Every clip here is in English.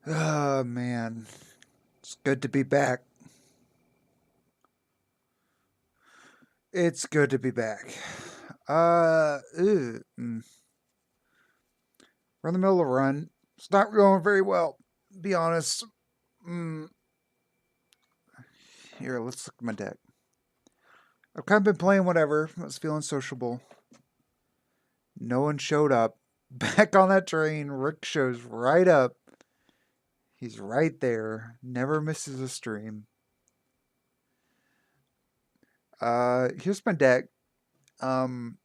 Oh man, it's good to be back. It's good to be back. We're in the middle of a run. It's not going very well. Be honest. Mm, Here, let's look at my deck. I've kind of been playing whatever. I was feeling sociable. No one showed up. Back on that train. Rick shows right up. He's right there. Never misses a stream. Here's my deck. Um,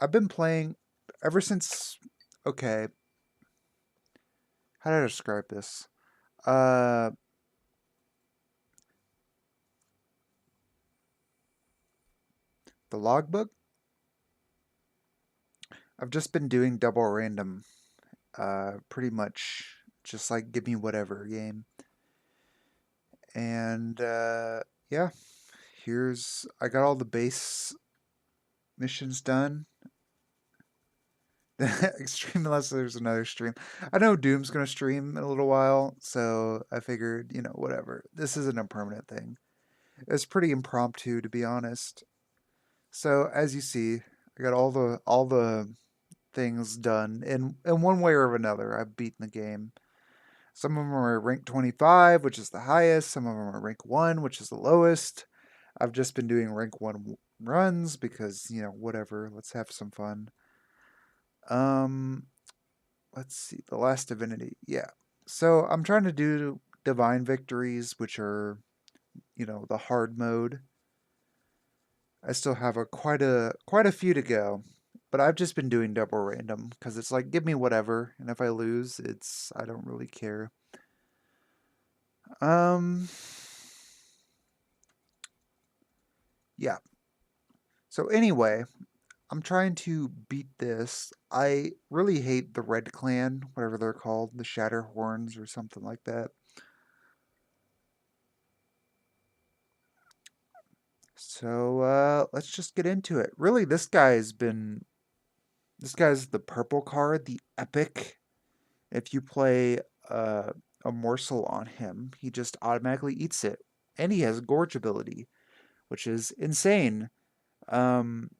I've been playing ever since. Okay, how do I describe this? Uh, the logbook. I've just been doing double random. Pretty much just like give me whatever game. And yeah, here's I got all the base missions done. Extreme unless there's another stream. I know Doom's gonna stream in a little while, so I figured, whatever. This isn't a permanent thing. It's pretty impromptu, to be honest. So as you see, I got all the things done in one way or another. I've beaten the game. Some of them are rank 25, which is the highest. Some of them are rank 1, which is the lowest. I've just been doing rank 1 runs because, whatever. Let's have some fun. Um, let's see. The Last Divinity. Yeah. So I'm trying to do divine victories, which are, the hard mode. I still have quite a few to go, but I've just been doing double random because it's like give me whatever, and if I lose, I don't really care. Um, yeah. So anyway, I'm trying to beat this. I really hate the Red Clan, whatever they're called, the Shatterhorns or something like that. So let's just get into it. Really, this guy's the purple card, the epic. If you play a morsel on him, he just automatically eats it. And he has gorge ability, which is insane. Um,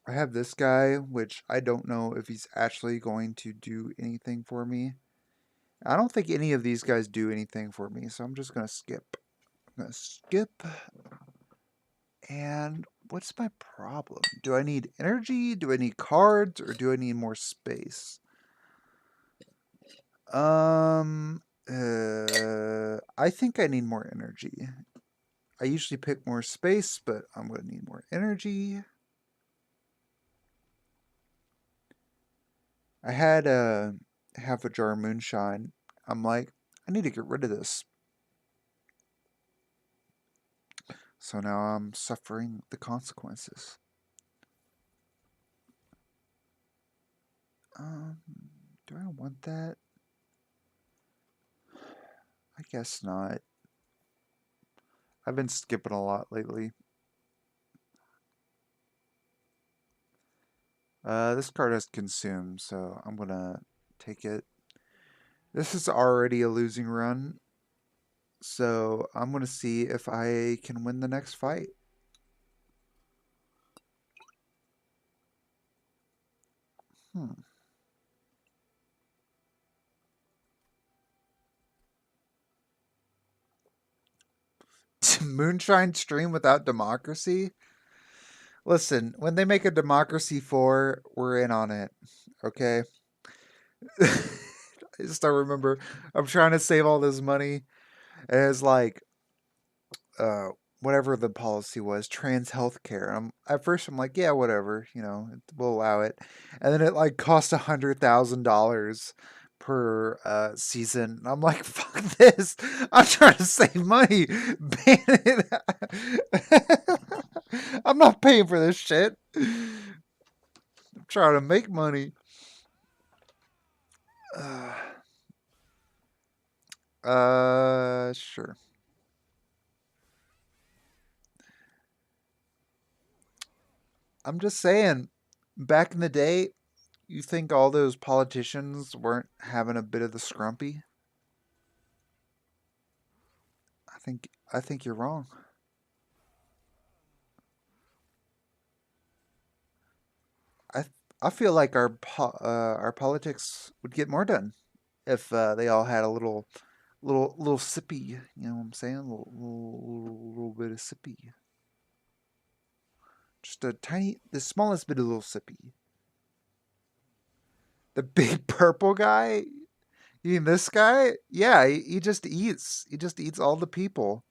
I have this guy, which I don't know if he's actually going to do anything for me. I don't think any of these guys do anything for me, so I'm just going to skip. I'm going to skip. And what's my problem? Do I need energy? Do I need cards? Or do I need more space? I think I need more energy. I usually pick more space, but I'm going to need more energy. I had half a jar of moonshine. I'm like, I need to get rid of this. So now I'm suffering the consequences. Um, do I want that? I guess not. I've been skipping a lot lately. This card has consumed, so I'm gonna take it. This is already a losing run, so I'm gonna see if I can win the next fight. Hmm. Moonshine stream without democracy? Listen, when they make a Democracy 4, we're in on it. Okay? I just don't remember. I'm trying to save all this money. And it's like, uh, whatever the policy was, trans healthcare. At first I'm like, yeah, whatever, we'll allow it. And then it like cost $100,000 per season. And I'm like, fuck this. I'm trying to save money. Ban it. I'm not paying for this shit. I'm trying to make money. Uh, sure. I'm just saying, back in the day, you think all those politicians weren't having a bit of the scrumpy? I think you're wrong. I I feel like our politics would get more done if they all had a little sippy. You know what I'm saying? A little bit of sippy. Just the smallest bit of little sippy. The big purple guy. You mean this guy? Yeah, he just eats. He just eats all the people.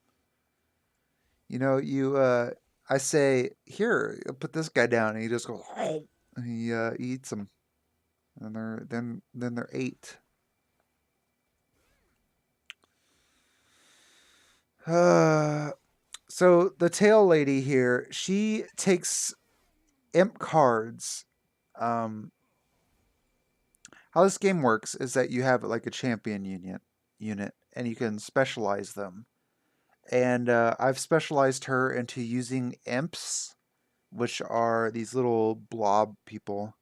You know, I say, here, put this guy down, and he just goes, and he eats them, and they're ate. Uh, so the tail lady here, she takes imp cards. Um, how this game works is that you have like a champion unit, and you can specialize them. And I've specialized her into using imps, which are these little blob people.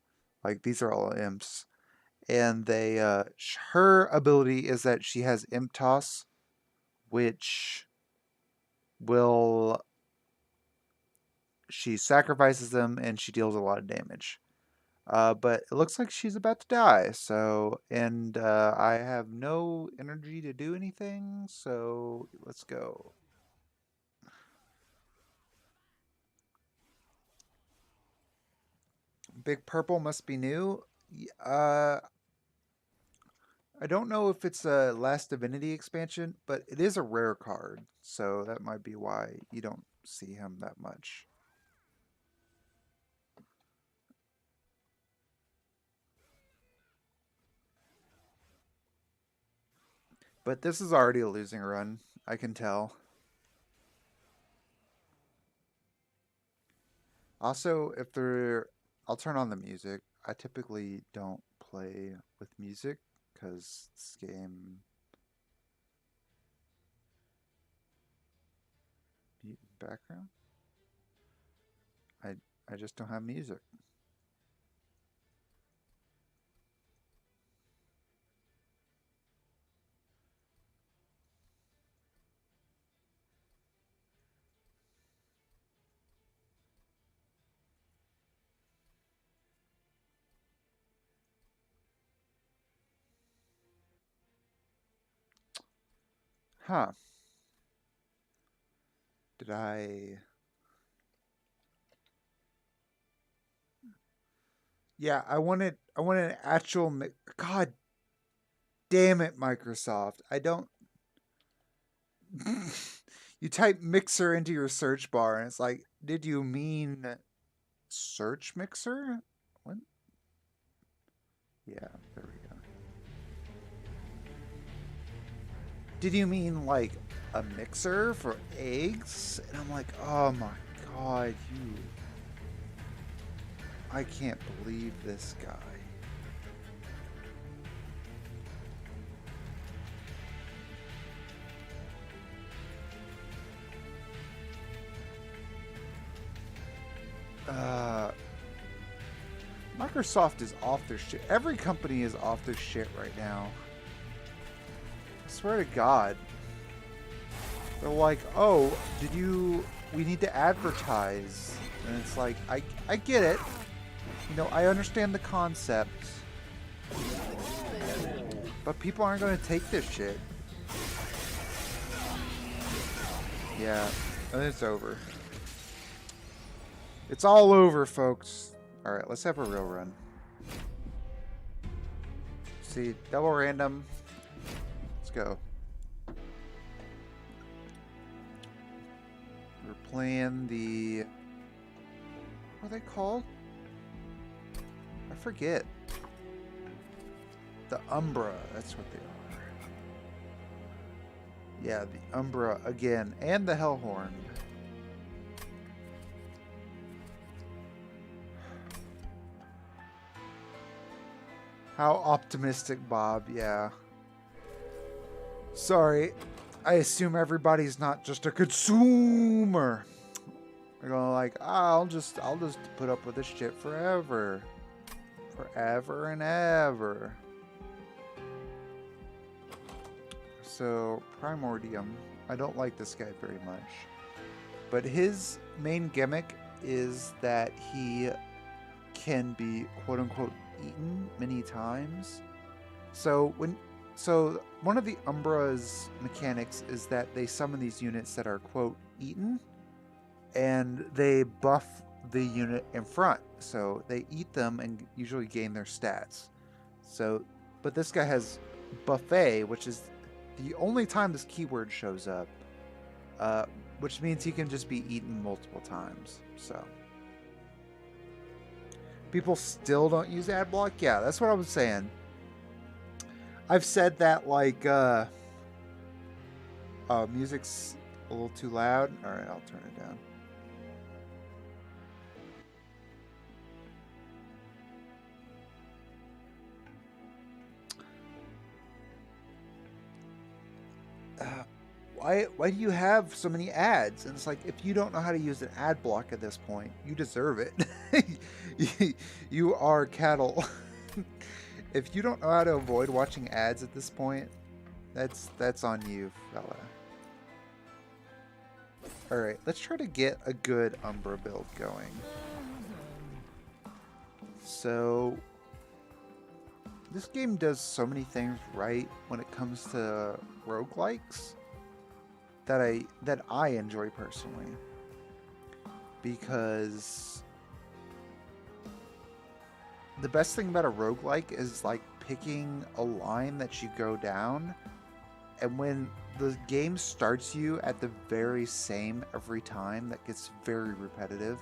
Like these are all imps, and her ability is that she has imp toss, which will she sacrifices them and she deals a lot of damage. But it looks like she's about to die. So, and I have no energy to do anything. So let's go. Big purple must be new. I don't know if it's a Last Divinity expansion, but it is a rare card, so that might be why you don't see him that much. But this is already a losing run, I can tell. Also, if there, I'll turn on the music. I typically don't play with music because this game background. I I just don't have music. Huh? Did I? Yeah, I wanted an actual. God damn it, Microsoft! I don't. You type mixer into your search bar, and it's like, did you mean search mixer? What? Yeah, there we go. Did you mean like a mixer for eggs? And I'm like, oh my god, you. I can't believe this guy. Uh, Microsoft is off their shit. Every company is off their shit right now. I swear to God. They're like, oh, we need to advertise. And it's like, I get it. You know, I understand the concept. But people aren't going to take this shit. Yeah, and it's over. It's all over, folks. Alright, let's have a real run. See, double random. Let's go. We're playing the... What are they called? I forget. The Umbra, that's what they are. Yeah, the Umbra again, and the Hellhorn. How optimistic, Bob, yeah. Sorry, I assume everybody's not just a consumer. They're going like, I'll just put up with this shit forever. Forever and ever. So, Primordium. I don't like this guy very much. But his main gimmick is that he can be quote unquote eaten many times. So one of the Umbra's mechanics is that they summon these units that are quote eaten, and they buff the unit in front. So they eat them and usually gain their stats. So, but this guy has buffet, which is the only time this keyword shows up, which means he can just be eaten multiple times. So people still don't use ad block. Yeah, that's what I was saying. I've said that like music's a little too loud. All right, I'll turn it down. Why do you have so many ads? And it's like, if you don't know how to use an ad block at this point, you deserve it. You are cattle. If you don't know how to avoid watching ads at this point, that's on you, fella. Alright, let's try to get a good Umbra build going. So this game does so many things right when it comes to roguelikes that I enjoy personally. Because the best thing about a roguelike is like picking a line that you go down, and when the game starts you at the very same every time, that gets very repetitive.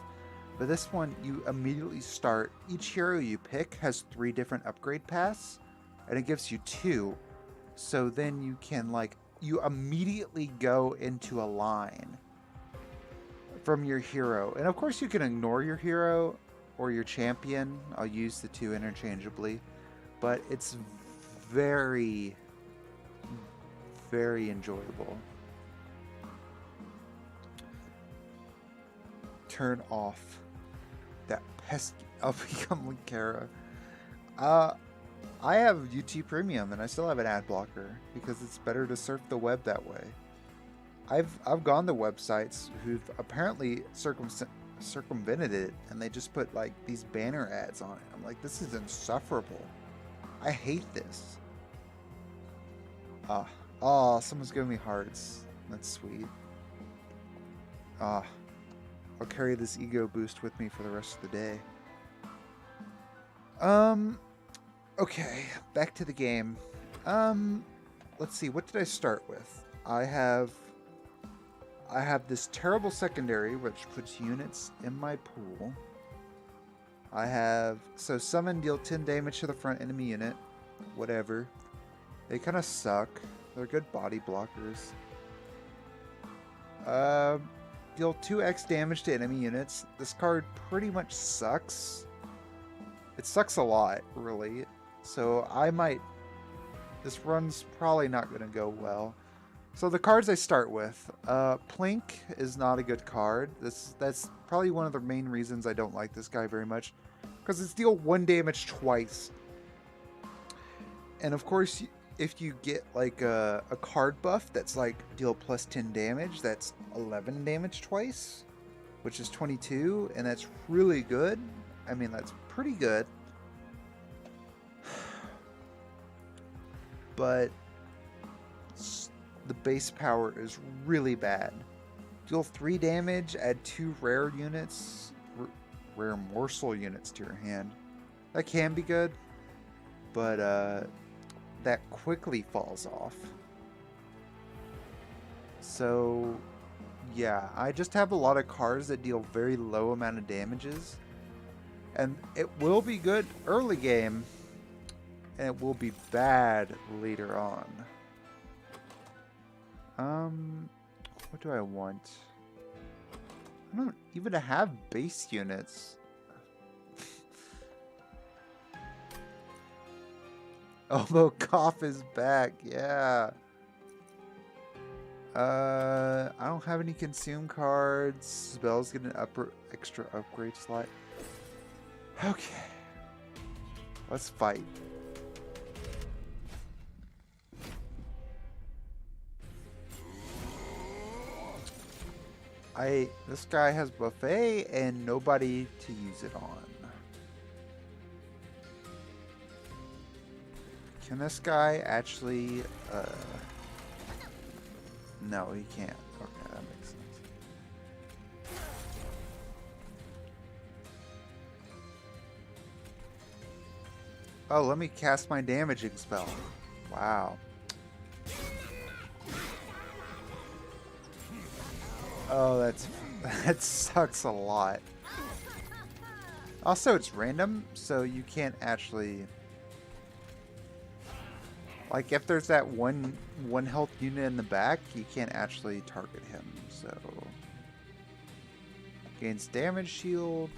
But this one, you immediately start, each hero you pick has 3 different upgrade paths, and it gives you 2. So then you can you immediately go into a line from your hero. And of course you can ignore your hero or your champion. I'll use the 2 interchangeably. But it's very, very enjoyable. Turn off that pesky. I'll become Lucara. I have UT Premium and I still have an ad blocker because it's better to surf the web that way. I've gone to websites who've apparently circumvented it, and they just put like these banner ads on it. I'm like, this is insufferable. I hate this. Oh, someone's giving me hearts. That's sweet. I'll carry this ego boost with me for the rest of the day. Okay, back to the game. Let's see, what did I start with? I have this terrible secondary, which puts units in my pool. So summon, deal 10 damage to the front enemy unit. Whatever. They kind of suck. They're good body blockers. Deal 2x damage to enemy units. This card pretty much sucks. It sucks a lot, really. So this run's probably not going to go well. So the cards I start with, Plink is not a good card. That's probably one of the main reasons I don't like this guy very much, because it's deal 1 damage twice. And of course, if you get like a card buff that's like deal plus 10 damage, that's 11 damage twice, which is 22, and that's really good. I mean, that's pretty good. But the base power is really bad. Deal 3 damage, add 2 rare units, rare morsel units to your hand. That can be good, but that quickly falls off. So yeah, I just have a lot of cards that deal very low amount of damages, and it will be good early game, and it will be bad later on. What do I want? I don't even have base units. Elbow Cough is back, yeah. I don't have any consume cards. Spells get an extra upgrade slot. Okay. Let's fight. This guy has buffet and nobody to use it on. Can this guy actually, no, he can't. Okay, that makes sense. Oh, let me cast my damaging spell. Wow. Oh, that sucks a lot. Also, it's random, so you can't actually, like, if there's that one health unit in the back, you can't actually target him. So gains damage shield.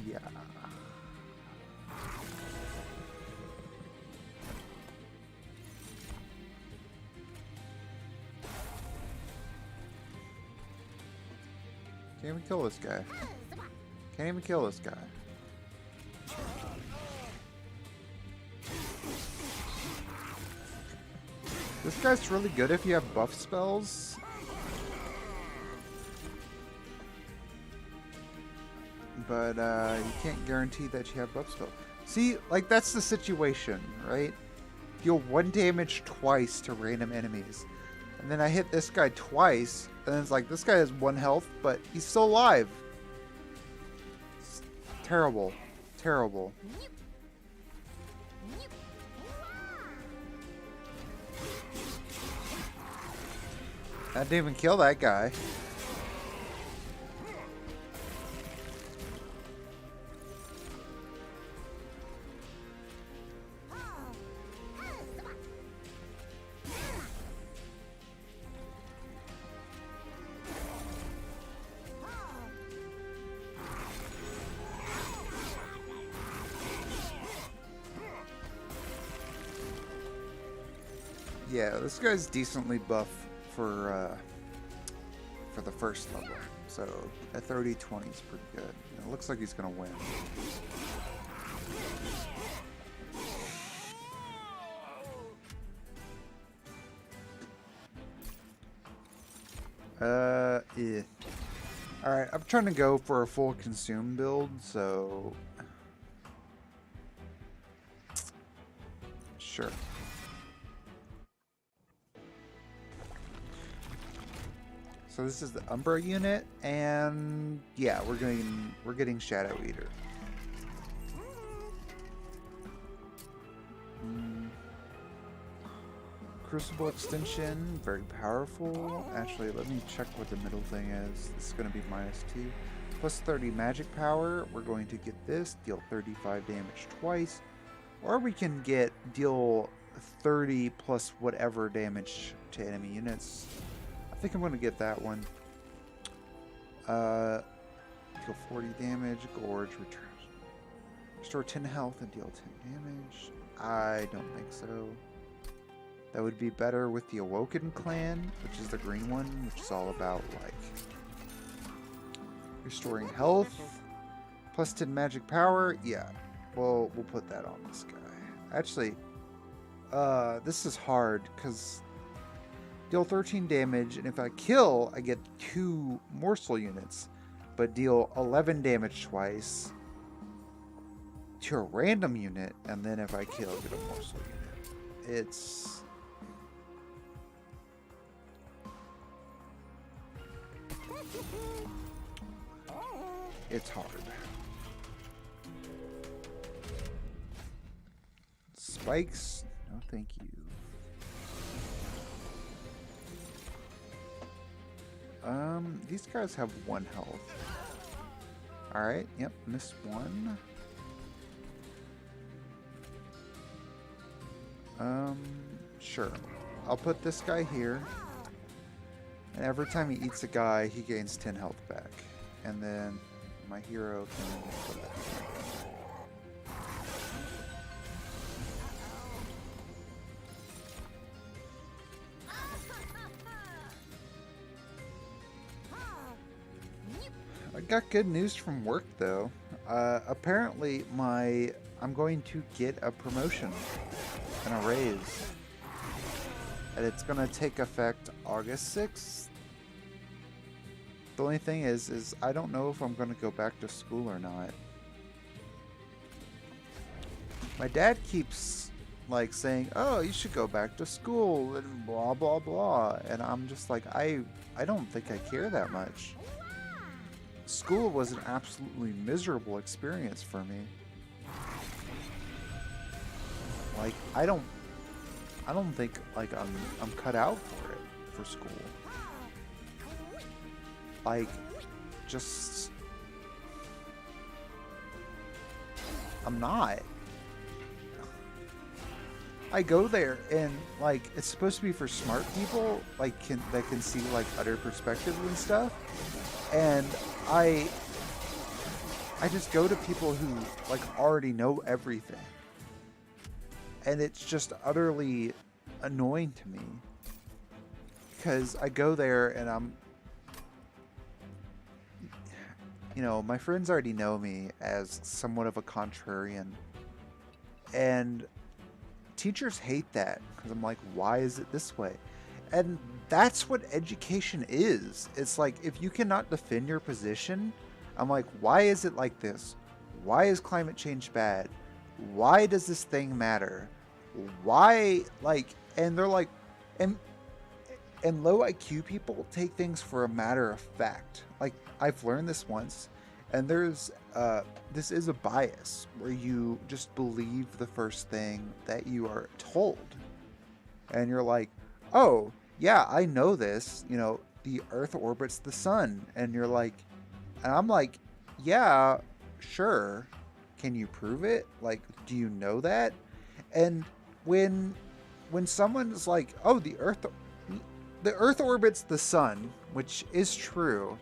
Yeah. Can't even kill this guy. Can't even kill this guy. This guy's really good if you have buff spells. But you can't guarantee that you have buff spells. See, like, that's the situation, right? Deal 1 damage twice to random enemies. And then I hit this guy twice, and it's like, this guy has 1 health, but he's still alive. It's terrible. Terrible. I didn't even kill that guy. Yeah, this guy's decently buff for the first level. So at 30-20 is pretty good. It looks like he's gonna win. Yeah. Alright, I'm trying to go for a full consume build, so sure. So this is the Umbra unit, and yeah, we're getting Shadow Eater. Crucible extension, very powerful. Actually, let me check what the middle thing is. This is going to be -2. Plus 30 magic power. We're going to get this, deal 35 damage twice. Or we can get deal 30 plus whatever damage to enemy units. I think I'm going to get that one. Deal 40 damage, gorge, returns. Restore 10 health and deal 10 damage. I don't think so. That would be better with the Awoken clan, which is the green one, which is all about, like, restoring health. Plus 10 magic power. Yeah, well, we'll put that on this guy. Actually, this is hard, because deal 13 damage, and if I kill, I get 2 morsel units, but deal 11 damage twice to a random unit, and then if I kill, get a morsel unit. It's hard. Spikes? No, thank you. These guys have 1 health. Alright, yep, missed 1. Sure. I'll put this guy here. And every time he eats a guy, he gains 10 health back. And then my hero can put that. I got good news from work though. Apparently I'm going to get a promotion and a raise. And it's gonna take effect August 6th. The only thing is I don't know if I'm going to go back to school or not. My dad keeps like saying, "Oh, you should go back to school," and blah blah blah, and I'm just like, I don't think I care that much. School was an absolutely miserable experience for me. Like I don't think like I'm cut out for it, for school. Like just I'm not. I go there and like it's supposed to be for smart people like that can see like other perspectives and stuff. And I just go to people who like already know everything. And it's just utterly annoying to me. Because I go there and I'm, you know, my friends already know me as somewhat of a contrarian. And teachers hate that because I'm like, why is it this way? And that's what education is. It's like, if you cannot defend your position, I'm like, why is it like this? Why is climate change bad? Why does this thing matter? Why, like, and they're like, and low IQ people take things for a matter of fact. Like, I've learned this once, and there's, this is a bias where you just believe the first thing that you are told. And you're like, oh, yeah, I know this, you know, the Earth orbits the sun. And you're like, and I'm like, yeah, sure. Can you prove it? Like, do you know that? And when someone's like, oh, the Earth orbits the sun, which is true,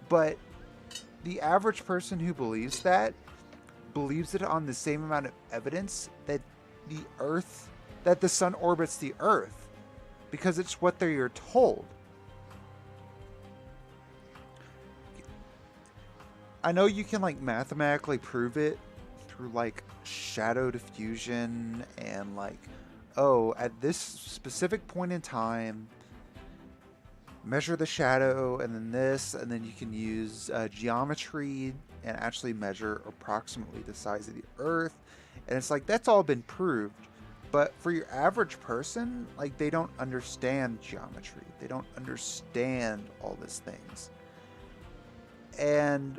but the average person who believes that believes it on the same amount of evidence that the sun orbits the Earth, because it's what they're told. I know you can like mathematically prove it through like shadow diffusion and like, oh, at this specific point in time, measure the shadow and then this, and then you can use geometry and actually measure approximately the size of the Earth. And it's like, that's all been proved. But for your average person, like, they don't understand geometry. They don't understand all these things. And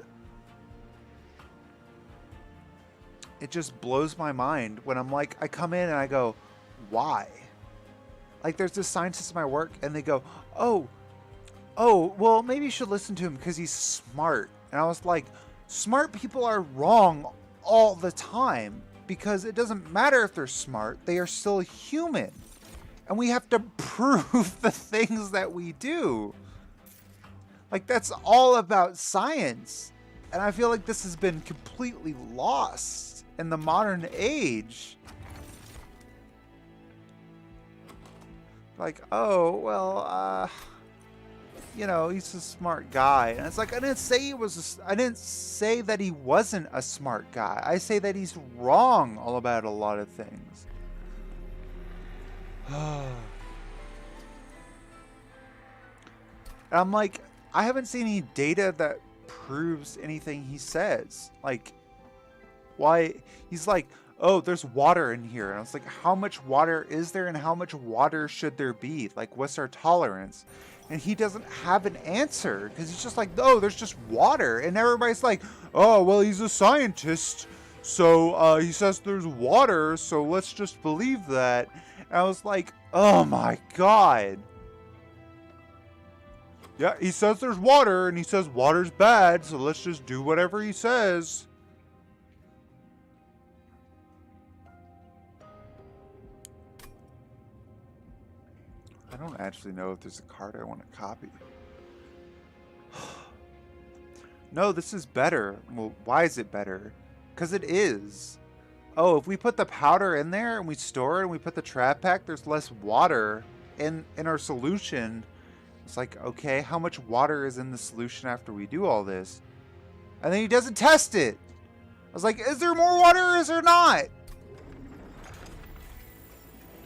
it just blows my mind when I'm like, I come in and I go, why? Like, there's this scientist in my work and they go, oh, well, maybe you should listen to him because he's smart. And I was like, smart people are wrong all the time, because it doesn't matter if they're smart, they are still human. And we have to prove the things that we do. Like, that's all about science. And I feel like this has been completely lost in the modern age. Like, oh, well, you know, he's a smart guy. And it's like, I didn't say that he wasn't a smart guy. I say that he's wrong all about a lot of things. And I'm like, I haven't seen any data that proves anything he says. Like, why? He's like, oh, there's water in here. And I was like, how much water is there and how much water should there be? Like, what's our tolerance? And he doesn't have an answer, because he's just like, oh, there's just water. And everybody's like, oh, well, he's a scientist, so he says there's water, so let's just believe that. And I was like, oh my god. Yeah, he says there's water, and he says water's bad, so let's just do whatever he says. I don't actually know if there's a card I want to copy. No, this is better. Well, why is it better? Because it is. Oh, if we put the powder in there and we store it and we put the trap pack, there's less water in our solution. It's like, okay, how much water is in the solution after we do all this? And then he doesn't test it. I was like, is there more water or is there not?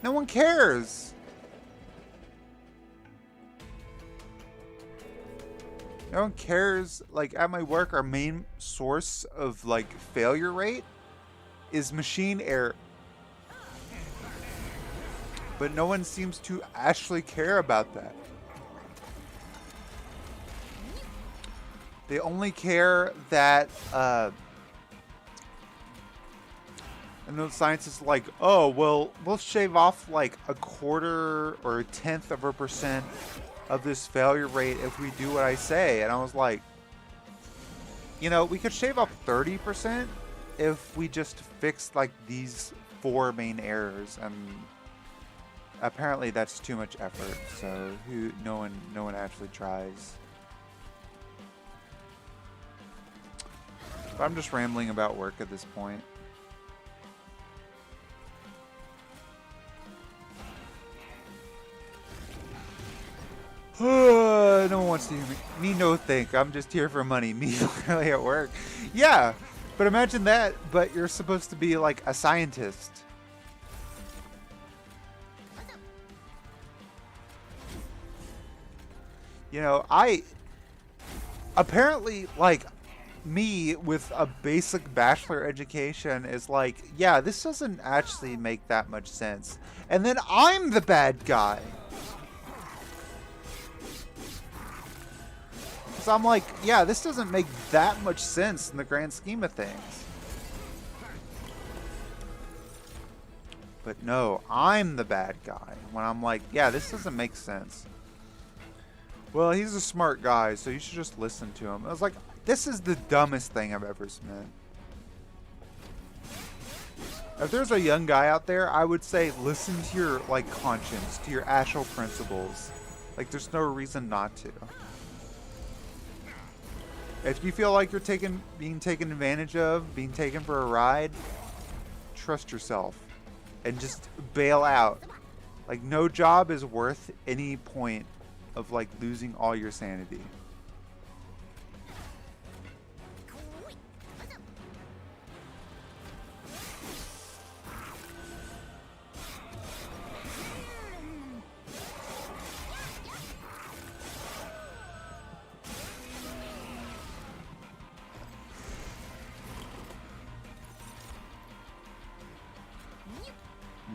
No one cares. No one cares. Like at my work, our main source of like failure rate is machine error. But no one seems to actually care about that. They only care that and the science is like, oh, well, we'll shave off like a quarter or a tenth of a percent of this failure rate if we do what I say. And I was like, you know, we could shave off 30% if we just fix like these 4 main errors. And apparently that's too much effort. So no one actually tries. But I'm just rambling about work at this point. No one wants to hear me. Me no think. I'm just here for money. Me literally at work. Yeah, but imagine that, but you're supposed to be like a scientist. You know, apparently like me with a basic bachelor education is like, yeah, this doesn't actually make that much sense. And then I'm the bad guy. So I'm like, yeah, this doesn't make that much sense in the grand scheme of things. But no, I'm the bad guy. When I'm like, yeah, this doesn't make sense. Well, he's a smart guy, so you should just listen to him. I was like, this is the dumbest thing I've ever met. If there's a young guy out there, I would say listen to your like conscience, to your actual principles. Like, there's no reason not to. If you feel like you're being taken advantage of, being taken for a ride, trust yourself and just bail out. Like, no job is worth any point of like losing all your sanity.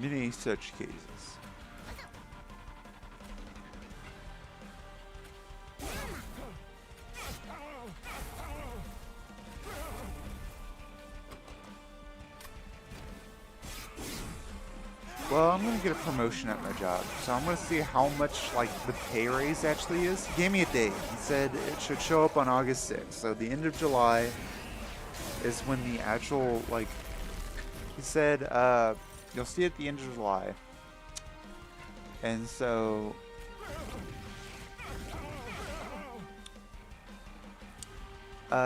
Many such cases. Well, I'm gonna get a promotion at my job, so I'm gonna see how much like the pay raise actually is. He gave me a date. He said it should show up on August 6th, so the end of July is when the actual like. He said you'll see it at the end of July, and so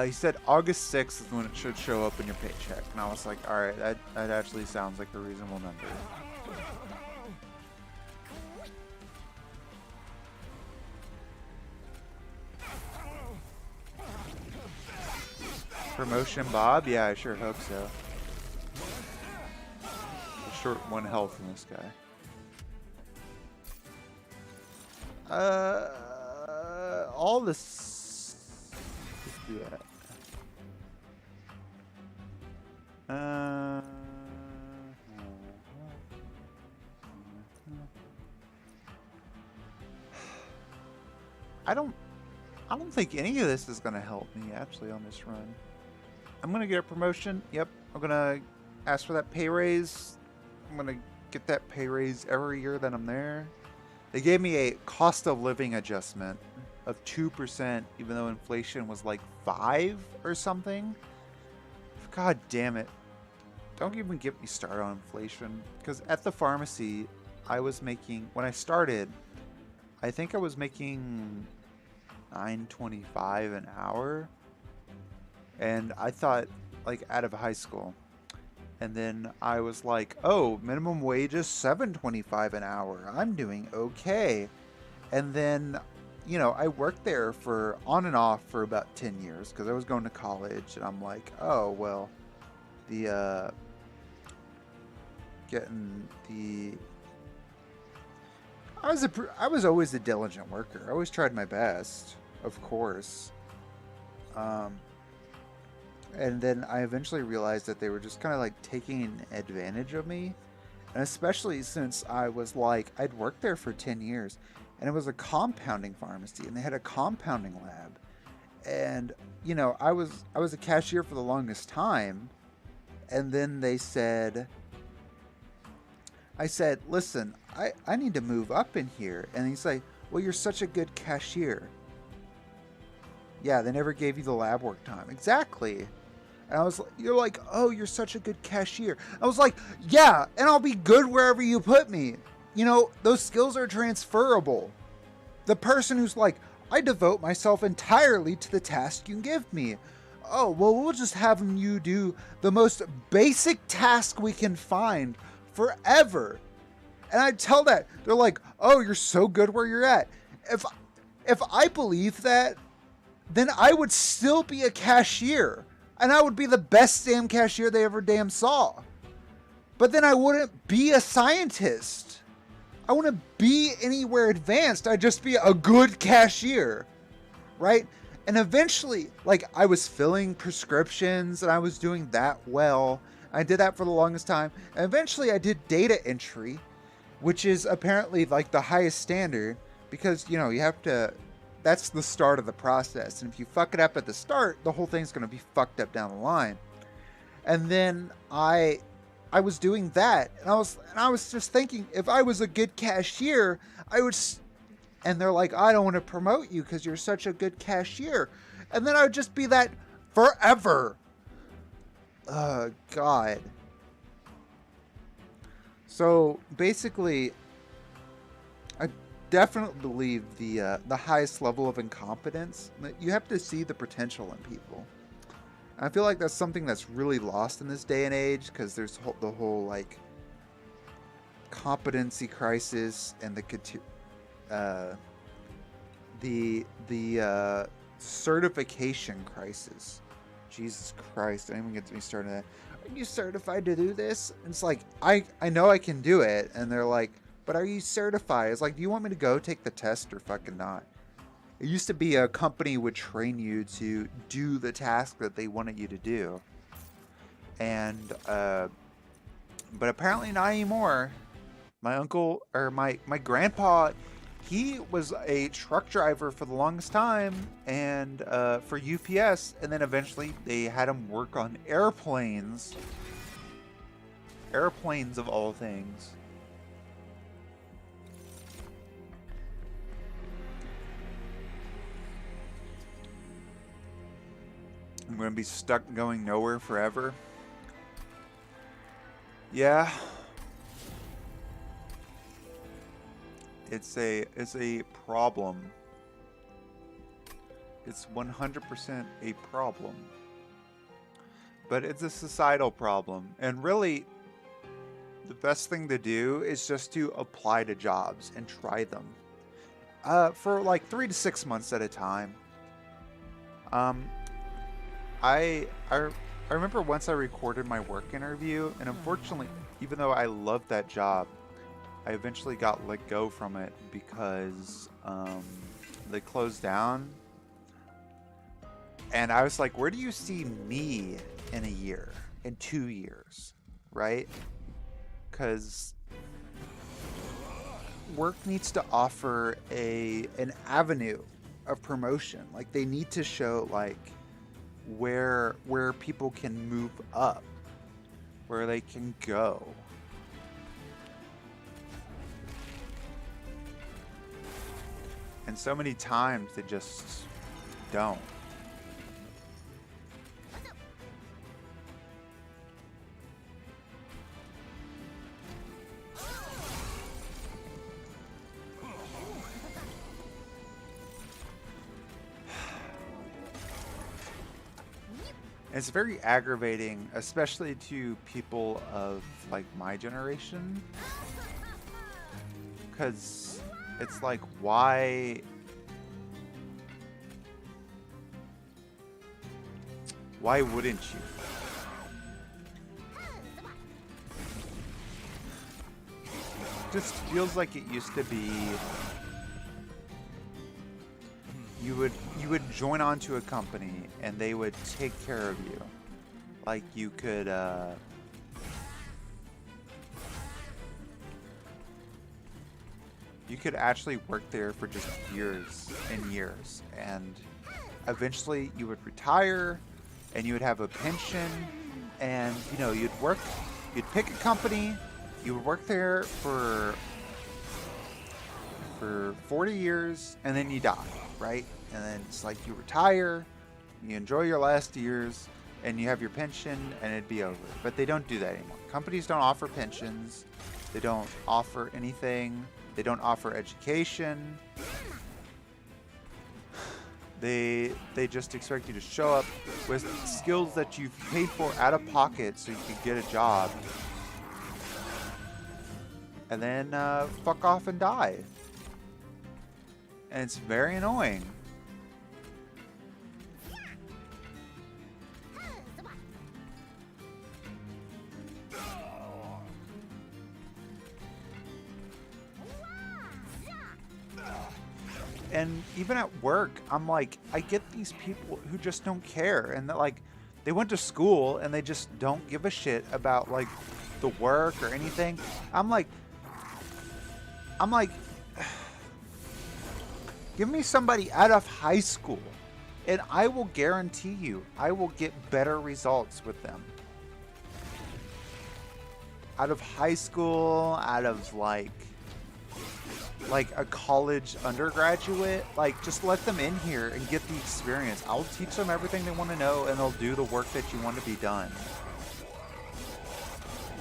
he said August 6th is when it should show up in your paycheck, and I was like, all right, that actually sounds like a reasonable number. Promotion, Bob? Yeah, I sure hope so. A short 1 health in this guy. All this. Let's do that. I don't think any of this is gonna help me actually on this run. I'm gonna get a promotion. Yep, I'm gonna ask for that pay raise. I'm gonna get that pay raise every year that I'm there. They gave me a cost of living adjustment of 2%, even though inflation was like 5 or something. God damn it. Don't even get me started on inflation. Because at the pharmacy, I was making, when I started, I think I was making $9.25 an hour. And I thought, like, out of high school. And then I was like, oh, minimum wage is $7.25 an hour. I'm doing okay. And then, you know, I worked there for on and off for about 10 years because I was going to college. And I'm like, oh, well, I was always a diligent worker. I always tried my best, of course. Um, and then I eventually realized that they were just kind of like taking advantage of me. And especially since I was like, I'd worked there for 10 years and it was a compounding pharmacy and they had a compounding lab. And, you know, I was a cashier for the longest time. And then I said, listen, I need to move up in here. And he's like, well, you're such a good cashier. Yeah, they never gave you the lab work time. Exactly. And I was like, you're like, oh, you're such a good cashier. I was like, yeah, and I'll be good wherever you put me. You know, those skills are transferable. The person who's like, I devote myself entirely to the task you give me. Oh, well, we'll just have you do the most basic task we can find forever. And I tell that, they're like, oh, you're so good where you're at. If I believe that, then I would still be a cashier. And I would be the best damn cashier they ever damn saw. But then I wouldn't be a scientist. I wouldn't be anywhere advanced. I'd just be a good cashier. Right? And eventually, like, I was filling prescriptions and I was doing that well. I did that for the longest time. And eventually I did data entry, which is apparently like the highest standard because, you know, you have to, that's the start of the process. And if you fuck it up at the start, the whole thing's going to be fucked up down the line. And then I was doing that and I was just thinking, if I was a good cashier, I would, and they're like, I don't want to promote you because you're such a good cashier. And then I would just be that forever. God. So basically, I definitely believe the highest level of incompetence, you have to see the potential in people. And I feel like that's something that's really lost in this day and age because there's the whole like competency crisis and the certification crisis. Jesus Christ, don't even get me started on that. Are you certified to do this? And it's like, I know I can do it. And they're like, but are you certified? It's like, do you want me to go take the test or fucking not? It used to be a company would train you to do the task that they wanted you to do. And, but apparently not anymore. My uncle, or my grandpa, he was a truck driver for the longest time and for UPS, and then eventually they had him work on airplanes. Airplanes of all things. I'm going to be stuck going nowhere forever. Yeah. It's a problem. It's 100% a problem. But it's a societal problem. And really, the best thing to do is just to apply to jobs and try them. For like 3 to 6 months at a time. I remember once I recorded my work interview, and unfortunately, even though I loved that job, I eventually got let go from it because they closed down. And I was like, where do you see me in a year, in 2 years, right? Because work needs to offer an avenue of promotion. Like, they need to show like where people can move up, where they can go. And so many times they just don't. It's very aggravating, especially to people of like my generation, because it's like, why wouldn't you? It just feels like it used to be, you would join onto a company and they would take care of you. Like you could actually work there for just years and years, and eventually you would retire and you would have a pension, and you'd pick a company, you would work there for 40 years, and then you die, right? And then it's like you retire, you enjoy your last years, and you have your pension, and it'd be over. But they don't do that anymore. Companies don't offer pensions. They don't offer anything. They don't offer education. They just expect you to show up with skills that you've paid for out of pocket so you can get a job. And then fuck off and die. And it's very annoying. And even at work, I'm like, I get these people who just don't care, and that like they went to school and they just don't give a shit about like the work or anything. I'm like give me somebody out of high school and I will guarantee you I will get better results with them. Out of high school, out of like a college undergraduate, like just let them in here and get the experience. I'll teach them everything they want to know and they'll do the work that you want to be done.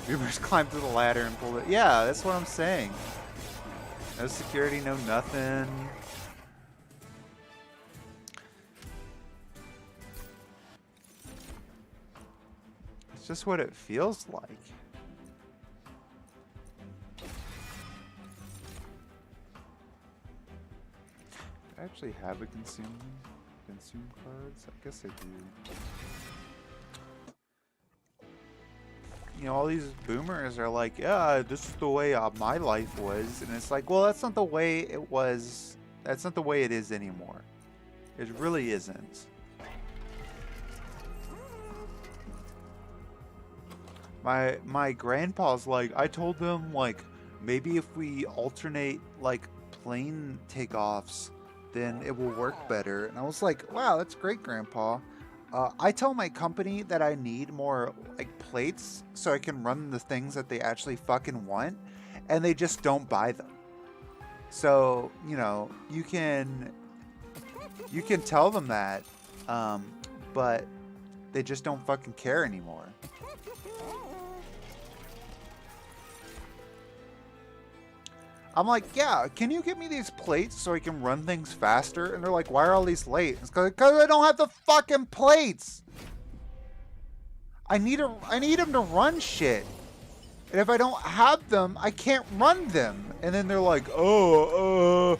Boomers climb through the ladder and pull it. Yeah, that's what I'm saying. No security, no nothing. It's just what it feels like. I actually have a consume cards? I guess I do. You know, all these boomers are like, yeah, this is the way my life was. And it's like, well, that's not the way it was. That's not the way it is anymore. It really isn't. My grandpa's like, I told them, like, maybe if we alternate, like, plane takeoffs, then it will work better. And I was like, wow, that's great, Grandpa. I tell my company that I need more like plates so I can run the things that they actually fucking want, and they just don't buy them. So, you know, you can tell them that, but they just don't fucking care anymore. I'm like, yeah, can you get me these plates so I can run things faster? And they're like, why are all these late? It's because I don't have the fucking plates. I need them to run shit. And if I don't have them, I can't run them. And then they're like, and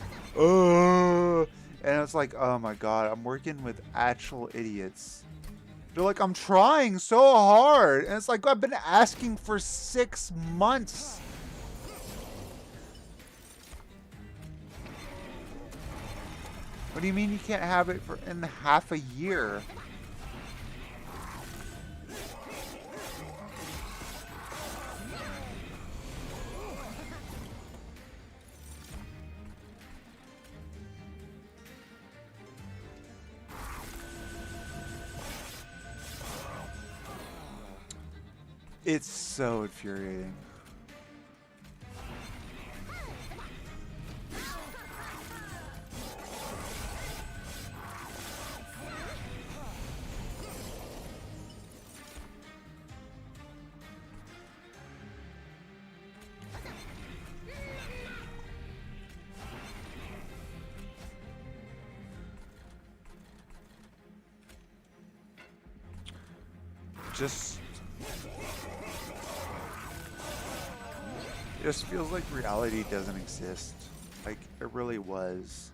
it's like, oh my God, I'm working with actual idiots. They're like, I'm trying so hard. And it's like, I've been asking for 6 months. What do you mean you can't have it in half a year? It's so infuriating. It just feels like reality doesn't exist. Like it really was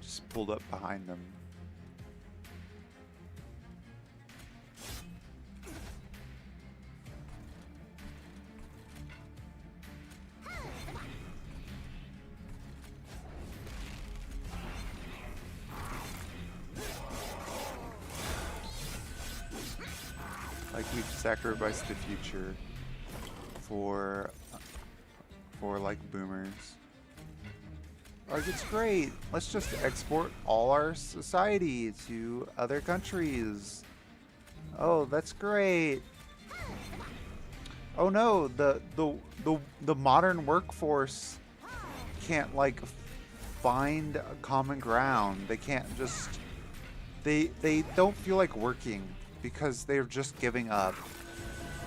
just pulled up behind them. Like we've sacrificed the future for like boomers. Like it's great. Let's just export all our society to other countries. Oh, that's great. Oh no, the modern workforce can't like find a common ground. They can't just they don't feel like working because they're just giving up.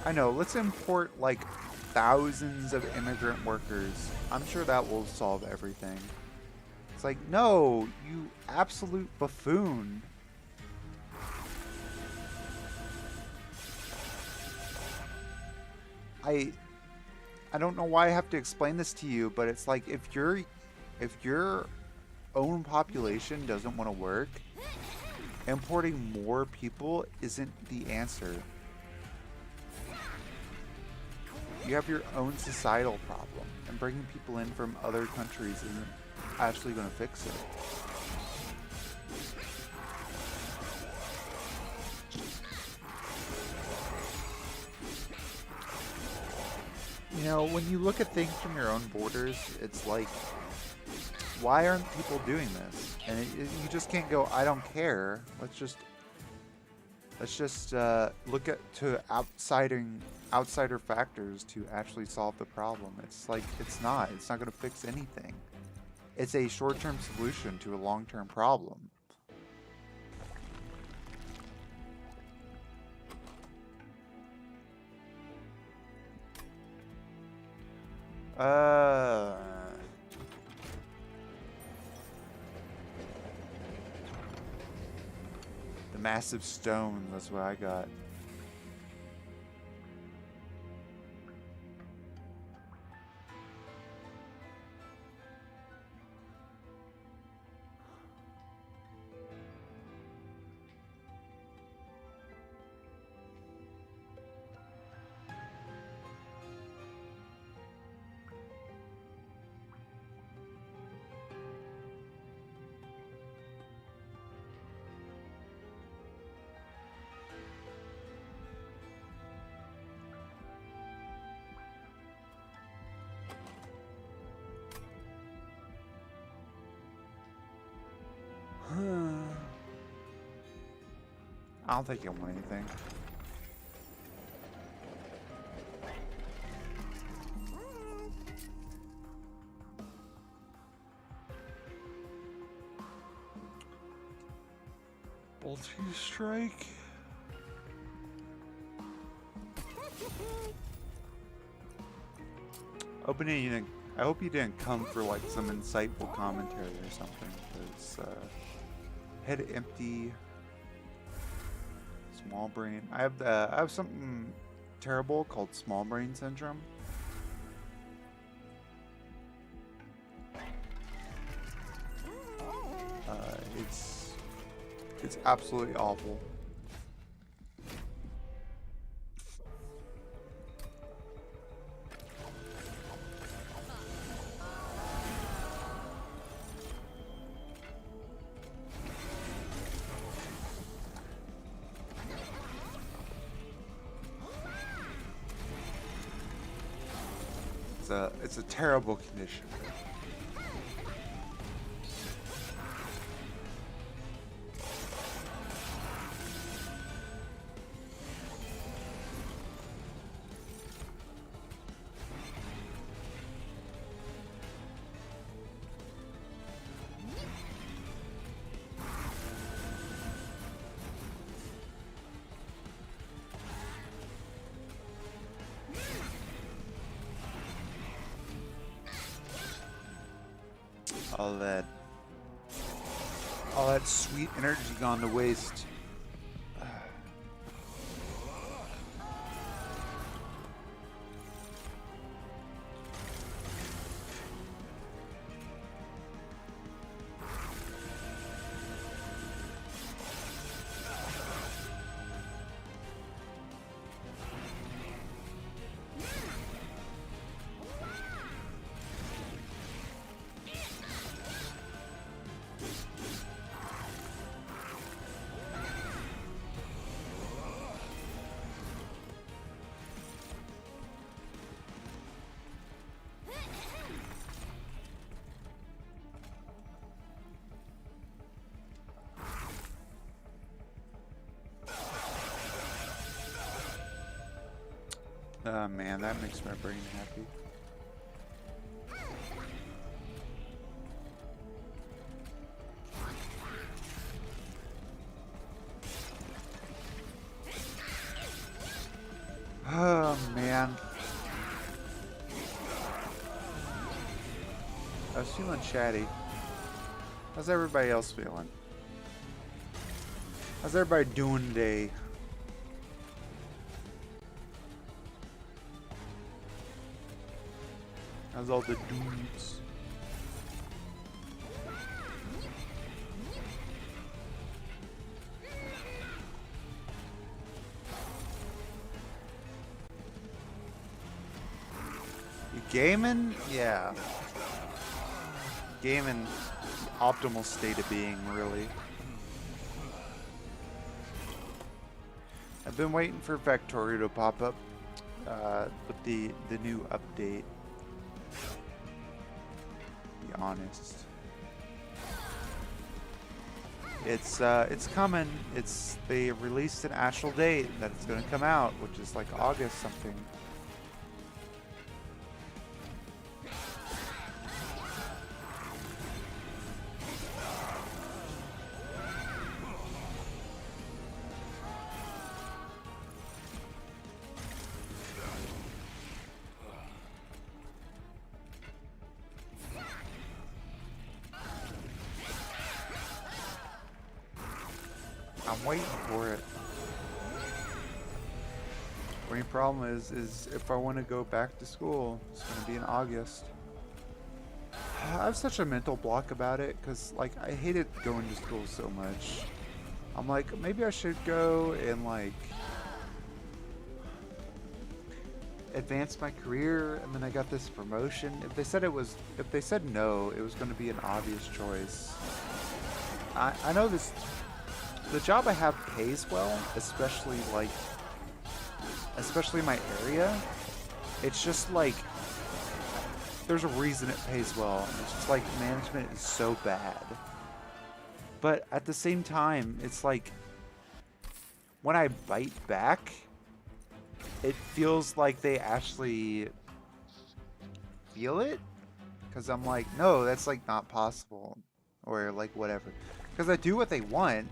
I know, let's import like thousands of immigrant workers. I'm sure that will solve everything. It's like, no, you absolute buffoon. I don't know why I have to explain this to you, but it's like if your own population doesn't want to work, importing more people isn't the answer. You have your own societal problem, and bringing people in from other countries isn't actually going to fix it. You know, when you look at things from your own borders, it's like, why aren't people doing this? And you just can't go, I don't care. Let's just look at to outsider factors to actually solve the problem. It's like it's not going to fix anything. It's a short-term solution to a long-term problem. The massive stone, that's what I got. I don't think I want anything. Multi-strike. I hope you didn't come for like some insightful commentary or something. Because head empty, small brain. I have something terrible called small brain syndrome. It's absolutely awful. It's a terrible condition. All that sweet energy gone to waste. Oh man, that makes my brain happy. Oh man. I was feeling chatty. How's everybody else feeling? How's everybody doing today? How's all the dudes? You gaming? Yeah. Gaming, optimal state of being, really. I've been waiting for Factorio to pop up with the new update. To be honest, it's coming. They released an actual date that it's gonna come out, which is like August something. I'm waiting for it. The only problem is if I want to go back to school, it's going to be in August. I have such a mental block about it because, like, I hated going to school so much. I'm like, maybe I should go and, like, advance my career, and then I got this promotion. If they said no, it was going to be an obvious choice. I know this. The job I have pays well, especially my area. It's just like, there's a reason it pays well. It's just like management is so bad. But at the same time, it's like, when I bite back, it feels like they actually feel it. Because I'm like, no, that's like not possible. Or like whatever. Because I do what they want.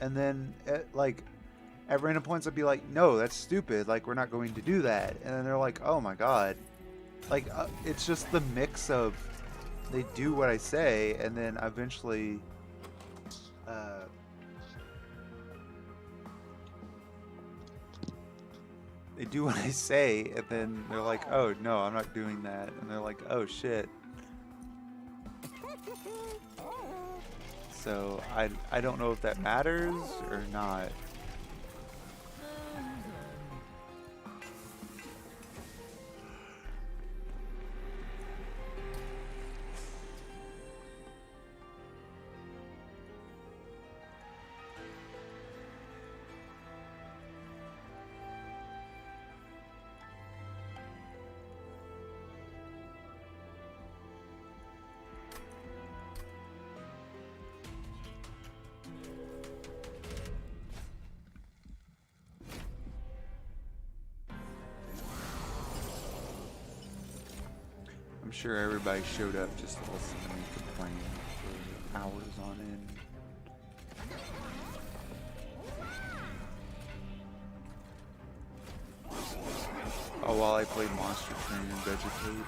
And then at random points I'd be like, no, that's stupid. Like, we're not going to do that. And then they're like, oh my god. Like, it's just the mix of they do what I say, and then eventually they do what I say, and then they're like, oh no, I'm not doing that. And they're like, oh shit. So I don't know if that matters or not. I'm sure everybody showed up just to listen to me complain for hours on end. Oh, while I played Monster Train and Vegetate.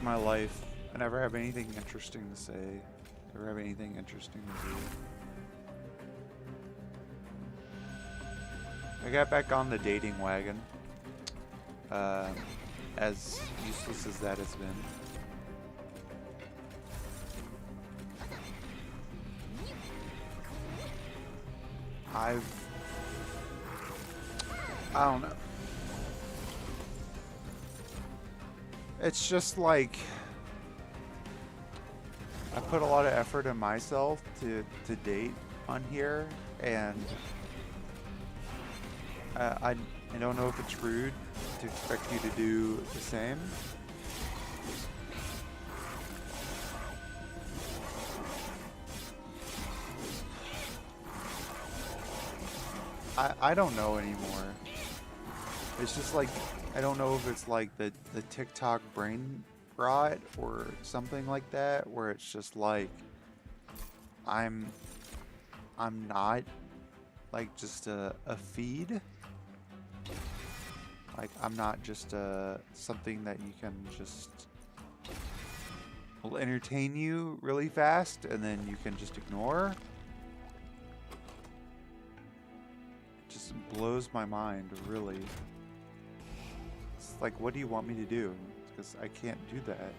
my life. I never have anything interesting to say. Never have anything interesting to do. I got back on the dating wagon. As useless as that has been. I don't know. It's just like I put a lot of effort in myself to date on here, and I don't know if it's rude to expect you to do the same. I don't know anymore. It's just like, I don't know if it's like the TikTok brain rot or something like that, where it's just like I'm not like just a feed. Like I'm not just something that you can just will entertain you really fast and then you can just ignore. It just blows my mind, really. It's like, what do you want me to do? Because I can't do that.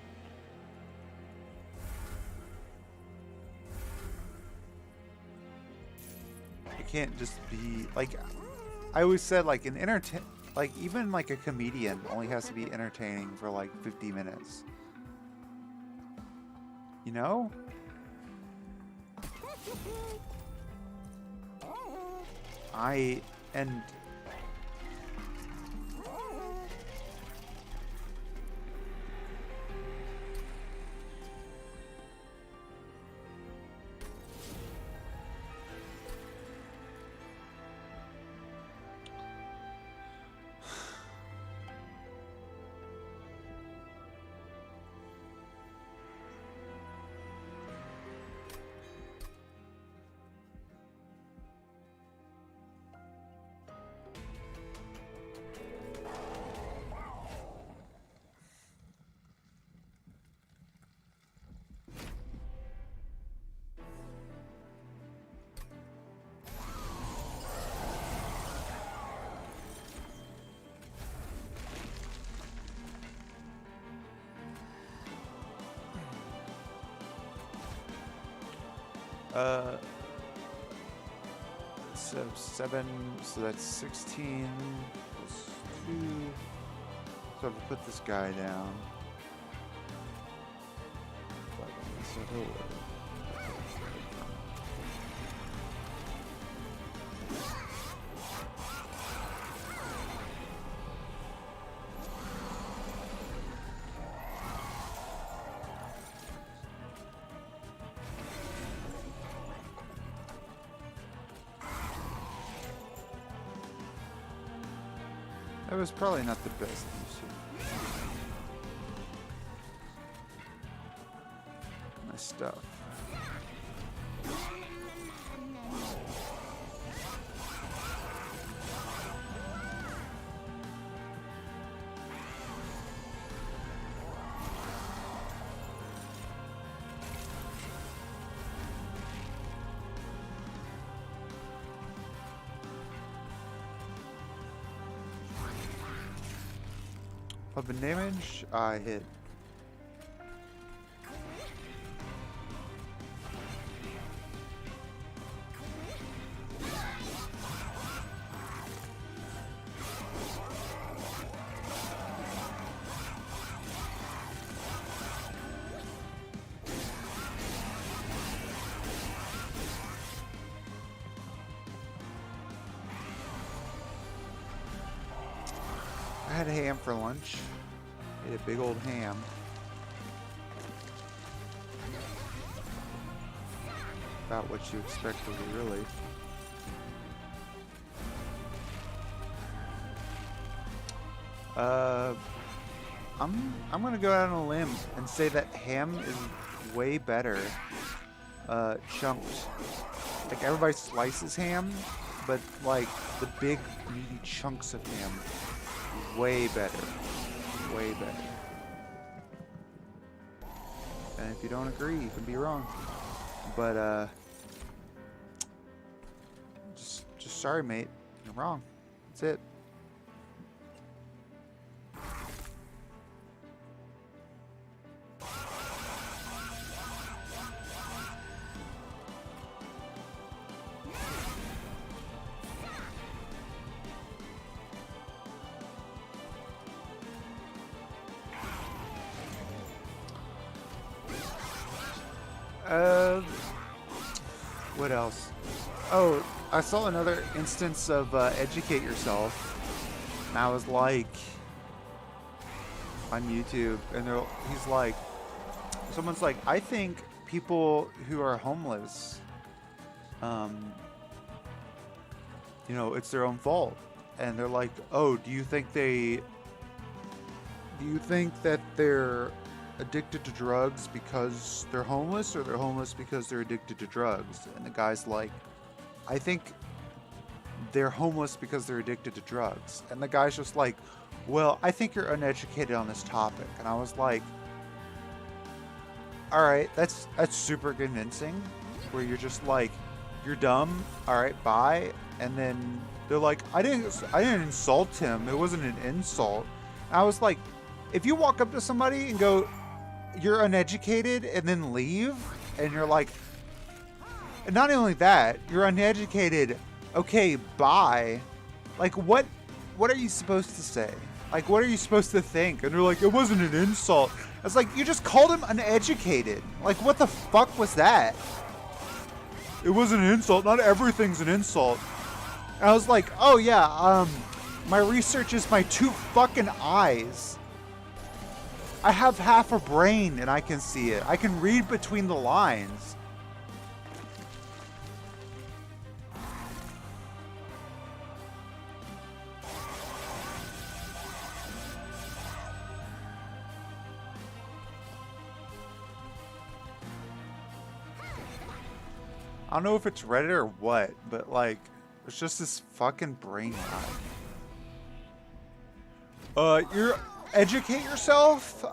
I can't just be like, I always said, like an like even like a comedian only has to be entertaining for like 50 minutes. You know? And so 7, so that's 16 plus 2. So if I put this guy down. So he'll that was probably not the best use of my stuff. Weapon damage, I hit. I had a ham for lunch. Ate a big old ham. About what you expected, really. I'm gonna go out on a limb and say that ham is way better chunked. Like everybody slices ham, but like the big meaty chunks of ham, way better. Way better. And if you don't agree, you can be wrong. But just sorry, mate. You're wrong. That's it. What else? Oh, I saw another instance of educate yourself. And I was like, on YouTube, and he's like, someone's like, I think people who are homeless, you know, it's their own fault. And they're like, oh, do you think that they're addicted to drugs because they're homeless, or they're homeless because they're addicted to drugs? And the guy's like, I think they're homeless because they're addicted to drugs. And the guy's just like, well, I think you're uneducated on this topic. And I was like, all right, that's super convincing, where you're just like, you're dumb, all right, bye. And then they're like, I didn't insult him, it wasn't an insult. And I was like, if you walk up to somebody and go, you're uneducated, and then leave, and you're like, and not only that, you're uneducated, okay, bye. Like, what are you supposed to say? Like, what are you supposed to think? And they're like, it wasn't an insult. I was like, you just called him uneducated. Like, what the fuck was that? It wasn't an insult. Not everything's an insult. And I was like, oh yeah, my research is my 2 fucking eyes. I have half a brain and I can see it. I can read between the lines. I don't know if it's Reddit or what, but like, it's just this fucking brain rot. You're educate yourself.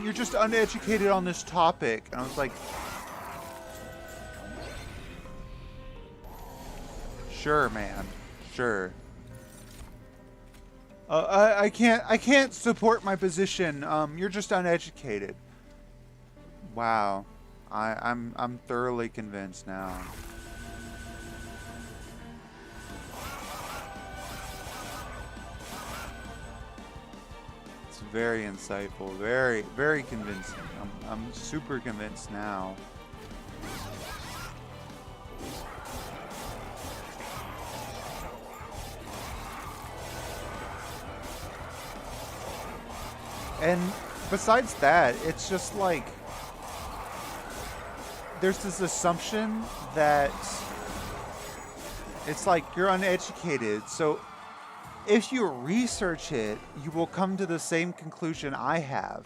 You're just uneducated on this topic. And I was like, sure, man, sure. I can't support my position. You're just uneducated. Wow, I'm thoroughly convinced now. Very insightful, very convincing. I'm super convinced now. And besides that, it's just like, there's this assumption that it's like you're uneducated, so if you research it, you will come to the same conclusion I have.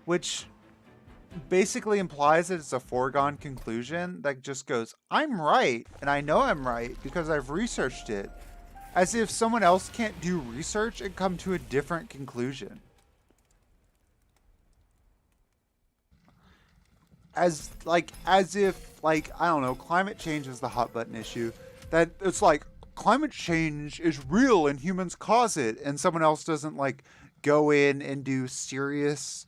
Which basically implies that it's a foregone conclusion that just goes, I'm right, and I know I'm right because I've researched it. As if someone else can't do research and come to a different conclusion. As if, like, I don't know, climate change is the hot button issue. That it's like, climate change is real and humans cause it, and someone else doesn't like go in and do serious